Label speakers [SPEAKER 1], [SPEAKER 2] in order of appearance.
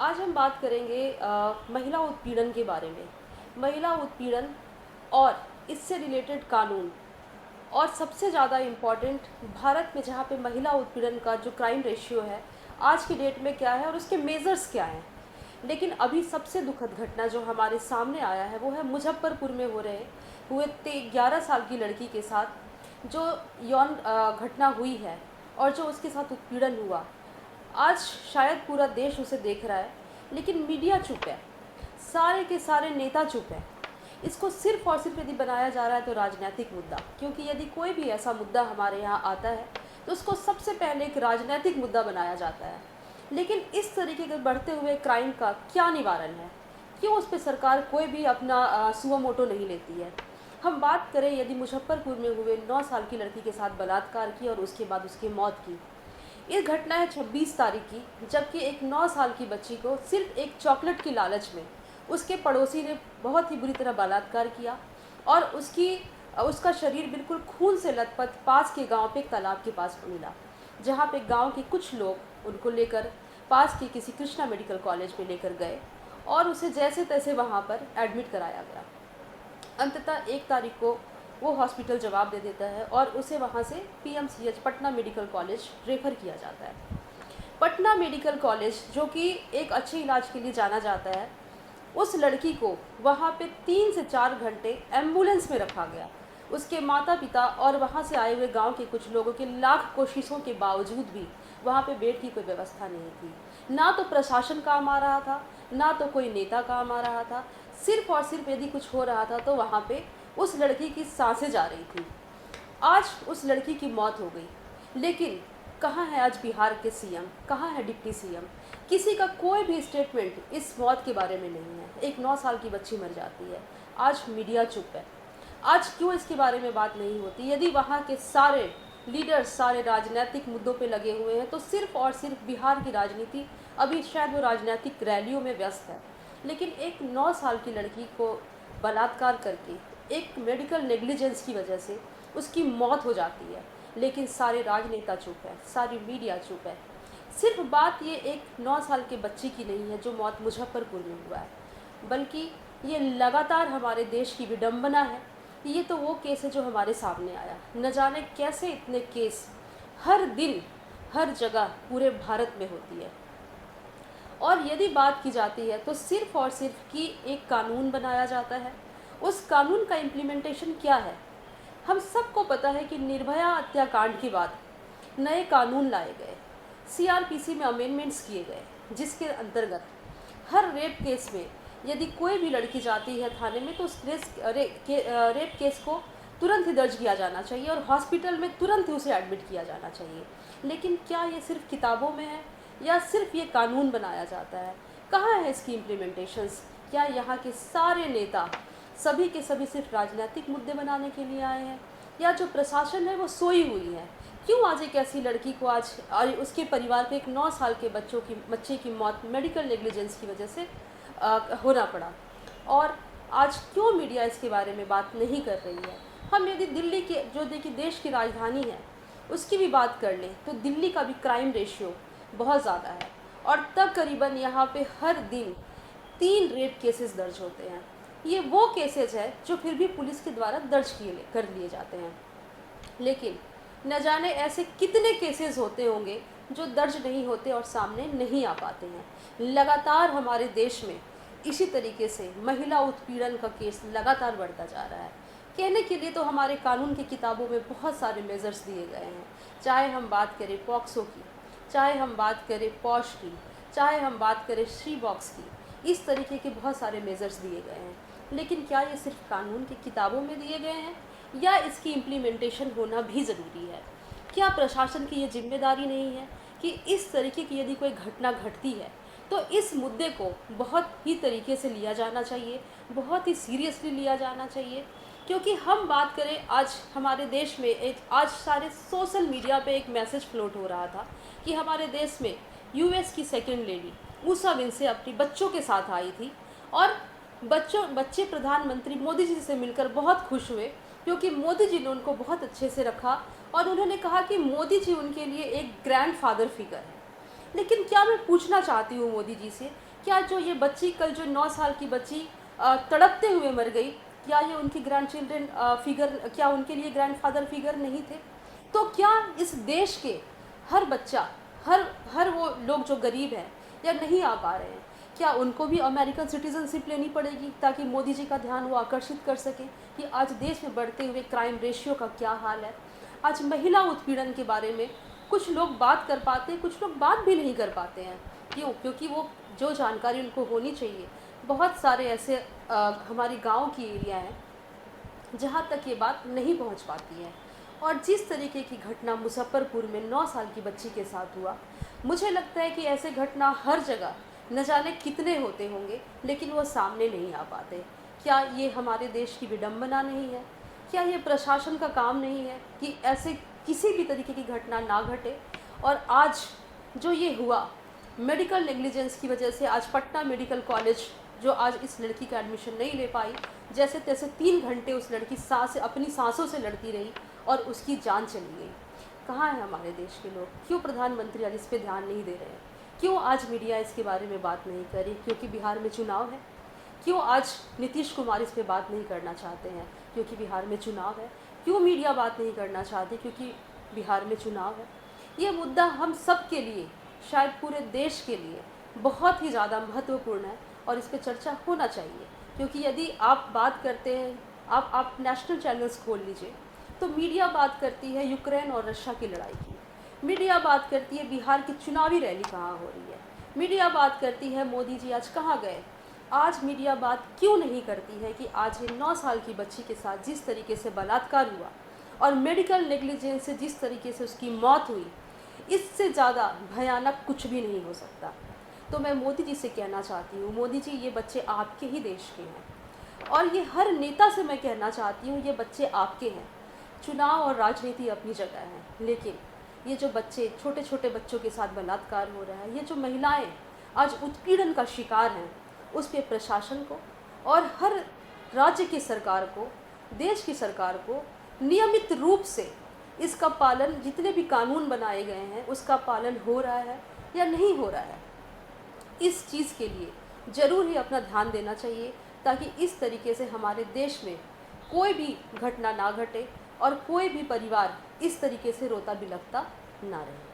[SPEAKER 1] आज हम बात करेंगे महिला उत्पीड़न के बारे में। महिला उत्पीड़न और इससे रिलेटेड कानून, और सबसे ज़्यादा इम्पॉर्टेंट भारत में जहाँ पे महिला उत्पीड़न का जो क्राइम रेशियो है आज की डेट में क्या है और उसके मेजर्स क्या हैं। लेकिन अभी सबसे दुखद घटना जो हमारे सामने आया है वो है मुजफ्फरपुर में हुए 11 साल की लड़की के साथ जो यौन घटना हुई है और जो उसके साथ उत्पीड़न हुआ। आज शायद पूरा देश उसे देख रहा है, लेकिन मीडिया चुप है, सारे के सारे नेता चुप हैं। इसको सिर्फ और सिर्फ यदि बनाया जा रहा है तो राजनीतिक मुद्दा, क्योंकि यदि कोई भी ऐसा मुद्दा हमारे यहाँ आता है तो उसको सबसे पहले एक राजनीतिक मुद्दा बनाया जाता है। लेकिन इस तरीके के बढ़ते हुए क्राइम का क्या निवारण है? क्यों उस पर सरकार कोई भी अपना सुओ मोटो नहीं लेती है? हम बात करें यदि मुजफ्फरपुर में हुए 9 साल की लड़की के साथ बलात्कार की और उसके बाद उसकी मौत की। ये घटना है 26 तारीख की, जबकि एक 9 साल की बच्ची को सिर्फ एक चॉकलेट की लालच में उसके पड़ोसी ने बहुत ही बुरी तरह बलात्कार किया और उसका शरीर बिल्कुल खून से लथपथ पास के गांव पे एक तालाब के पास मिला, जहां पे गांव के कुछ लोग उनको लेकर पास के किसी कृष्णा मेडिकल कॉलेज में लेकर गए और उसे जैसे तैसे वहां पर एडमिट कराया गया। अंततः 1 तारीख को वो हॉस्पिटल जवाब दे देता है और उसे वहाँ से PMCH Patna medical college refer किया जाता है। पटना मेडिकल कॉलेज जो कि एक अच्छे इलाज के लिए जाना जाता है, उस लड़की को वहाँ पे 3 से 4 घंटे एम्बुलेंस में रखा गया। उसके माता पिता और वहाँ से आए हुए गांव के कुछ लोगों के लाख कोशिशों के बावजूद भी वहाँ पे बेड की कोई व्यवस्था नहीं थी। ना तो प्रशासन काम आ रहा था, ना तो कोई नेता काम आ रहा था। सिर्फ और सिर्फ यदि कुछ हो रहा था तो वहाँ पे उस लड़की की सांसें जा रही थी। आज उस लड़की की मौत हो गई, लेकिन कहाँ है आज बिहार के सीएम, कहाँ है डिप्टी सीएम? किसी का कोई भी स्टेटमेंट इस मौत के बारे में नहीं है। एक 9 साल की बच्ची मर जाती है, आज मीडिया चुप है। आज क्यों इसके बारे में बात नहीं होती? यदि वहाँ के सारे लीडर्स सारे राजनीतिक मुद्दों पे लगे हुए हैं तो सिर्फ और सिर्फ बिहार की राजनीति अभी शायद वो राजनीतिक रैलियों में व्यस्त है। लेकिन एक 9 साल की लड़की को बलात्कार करके एक मेडिकल नेग्लिजेंस की वजह से उसकी मौत हो जाती है, लेकिन सारे राजनेता चुप है, सारी मीडिया चुप है। सिर्फ बात ये एक 9 साल के बच्चे की नहीं है जो मौत मुजफ्फरपुर में हुआ है, बल्कि ये लगातार हमारे देश की विडंबना है। ये तो वो केस है जो हमारे सामने आया, न जाने कैसे इतने केस हर दिन हर जगह पूरे भारत में होती है। और यदि बात की जाती है तो सिर्फ और सिर्फ कि एक कानून बनाया जाता है, उस कानून का इम्प्लीमेंटेशन क्या है? हम सबको पता है कि निर्भया हत्याकांड के बाद नए कानून लाए गए, सीआरपीसी में अमेंडमेंट्स किए गए, जिसके अंतर्गत हर रेप केस में यदि कोई भी लड़की जाती है थाने में तो उस रेप केस को तुरंत ही दर्ज किया जाना चाहिए और हॉस्पिटल में तुरंत ही उसे एडमिट किया जाना चाहिए। लेकिन क्या ये सिर्फ किताबों में है या सिर्फ ये कानून बनाया जाता है? कहाँ है इसकी इम्प्लीमेंटेशंस? क्या यहाँ के सारे नेता सभी के सभी सिर्फ राजनीतिक मुद्दे बनाने के लिए आए हैं, या जो प्रशासन है वो सोई हुई है? क्यों आज एक ऐसी लड़की को आज उसके परिवार के एक 9 साल के बच्चे की मौत मेडिकल नेग्लिजेंस की वजह से होना पड़ा? और आज क्यों मीडिया इसके बारे में बात नहीं कर रही है? हम यदि दिल्ली के जो देखिए देश की राजधानी है उसकी भी बात कर लें तो दिल्ली का भी क्राइम रेशियो बहुत ज़्यादा है, और तब करीबन यहाँ पे हर दिन 3 रेप केसेस दर्ज होते हैं। ये वो केसेस है जो फिर भी पुलिस के द्वारा दर्ज कर लिए जाते हैं, लेकिन न जाने ऐसे कितने केसेस होते होंगे जो दर्ज नहीं होते और सामने नहीं आ पाते हैं। लगातार हमारे देश में इसी तरीके से महिला उत्पीड़न का केस लगातार बढ़ता जा रहा है। कहने के लिए तो हमारे कानून की किताबों में बहुत सारे मेजर्स दिए गए हैं, चाहे हम बात करें पॉक्सो की, चाहे हम बात करें पॉश की, चाहे हम बात करें शी बॉक्स की। इस तरीके के बहुत सारे मेजर्स दिए गए हैं, लेकिन क्या ये सिर्फ कानून की किताबों में दिए गए हैं या इसकी इम्प्लीमेंटेशन होना भी ज़रूरी है? क्या प्रशासन की ये जिम्मेदारी नहीं है कि इस तरीके की यदि कोई घटना घटती है तो इस मुद्दे को बहुत ही तरीके से लिया जाना चाहिए, बहुत ही सीरियसली लिया जाना चाहिए? क्योंकि हम बात करें आज हमारे देश में आज सारे सोशल मीडिया पे एक मैसेज फ्लोट हो रहा था कि हमारे देश में यूएस की सेकेंड लेडी ऊषा विंसे अपने बच्चों के साथ आई थी और बच्चे प्रधानमंत्री मोदी जी से मिलकर बहुत खुश हुए, क्योंकि मोदी जी ने उनको बहुत अच्छे से रखा और उन्होंने कहा कि मोदी जी उनके लिए एक ग्रैंडफादर फिगर है। लेकिन क्या मैं पूछना चाहती हूँ मोदी जी से क्या जो ये बच्ची कल जो 9 साल की बच्ची तड़पते हुए मर गई, क्या ये उनकी ग्रैंड चिल्ड्रन फिगर, क्या उनके लिए ग्रैंडफादर फिगर नहीं थे? तो क्या इस देश के हर बच्चा, हर हर वो लोग जो गरीब हैं या नहीं आ पा रहे हैं, क्या उनको भी अमेरिकन सिटीज़नशिप लेनी पड़ेगी ताकि मोदी जी का ध्यान वो आकर्षित कर सकें कि आज देश में बढ़ते हुए क्राइम रेशियो का क्या हाल है? आज महिला उत्पीड़न के बारे में कुछ लोग बात कर पाते हैं, कुछ लोग बात भी नहीं कर पाते हैं। क्यों? क्योंकि वो जो जानकारी उनको होनी चाहिए, बहुत सारे ऐसे हमारी गाँव की एरिया हैं जहाँ तक ये बात नहीं पहुँच पाती है। और जिस तरीके की घटना मुजफ्फरपुर में 9 साल की बच्ची के साथ हुआ, मुझे लगता है कि ऐसे घटना हर जगह न जाने कितने होते होंगे, लेकिन वो सामने नहीं आ पाते। क्या ये हमारे देश की विडंबना नहीं है? क्या ये प्रशासन का काम नहीं है कि ऐसे किसी भी तरीके की घटना ना घटे? और आज जो ये हुआ, मेडिकल नेग्लिजेंस की वजह से आज पटना मेडिकल कॉलेज जो आज इस लड़की का एडमिशन नहीं ले पाई, जैसे तैसे 3 घंटे उस लड़की अपनी सांसों से लड़ती रही और उसकी जान चली गई। कहाँ है हमारे देश के लोग? क्यों प्रधानमंत्री आज इस पे ध्यान नहीं दे रहे हैं? क्यों आज मीडिया इसके बारे में बात नहीं कर रही? क्योंकि बिहार में चुनाव है। क्यों आज नीतीश कुमार इस पे बात नहीं करना चाहते हैं? क्योंकि बिहार में चुनाव है। क्यों मीडिया बात नहीं करना चाहती? क्योंकि बिहार में चुनाव है। ये मुद्दा हम सब के लिए, शायद पूरे देश के लिए बहुत ही ज़्यादा महत्वपूर्ण है और इस पे चर्चा होना चाहिए। क्योंकि यदि आप बात करते हैं, आप नेशनल चैनल्स खोल लीजिए, तो मीडिया बात करती है यूक्रेन और रशिया की लड़ाई की। मीडिया बात करती है बिहार की चुनावी रैली कहाँ हो रही है। मीडिया बात करती है मोदी जी आज कहाँ गए। आज मीडिया बात क्यों नहीं करती है कि आज ये 9 साल की बच्ची के साथ जिस तरीके से बलात्कार हुआ और मेडिकल नेग्लिजेंस से जिस तरीके से उसकी मौत हुई, इससे ज़्यादा भयानक कुछ भी नहीं हो सकता। तो मैं मोदी जी से कहना चाहती हूँ, मोदी जी ये बच्चे आपके ही देश के हैं और ये हर नेता से मैं कहना चाहती हूँ, ये बच्चे आपके हैं। चुनाव और राजनीति अपनी जगह है, लेकिन ये जो बच्चे, छोटे छोटे बच्चों के साथ बलात्कार हो रहा है, ये जो महिलाएं आज उत्पीड़न का शिकार हैं, उस पर प्रशासन को और हर राज्य की सरकार को, देश की सरकार को नियमित रूप से इसका पालन, जितने भी कानून बनाए गए हैं उसका पालन हो रहा है या नहीं हो रहा है, इस चीज़ के लिए ज़रूर ही अपना ध्यान देना चाहिए, ताकि इस तरीके से हमारे देश में कोई भी घटना ना घटे और कोई भी परिवार इस तरीके से रोता बिलखता ना रहे।